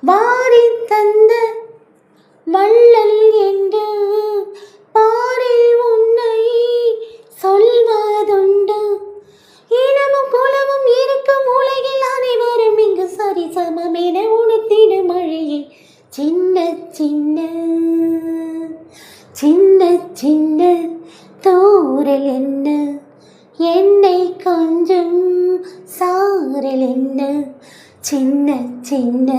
வாரி தந்த வள்ளல் என்று பாரில் உன்னை சொல்வதுண்டு. இனமும் குலமும் இருக்கும் உலகில் அனைவரும் இங்கு சரிசமம் என உணர்த்திடு மழையை. சின்ன சின்ன சின்ன சின்ன தூரல் என்ன, என்னை கொஞ்சம் சாரல் என்ன, சின்ன சின்ன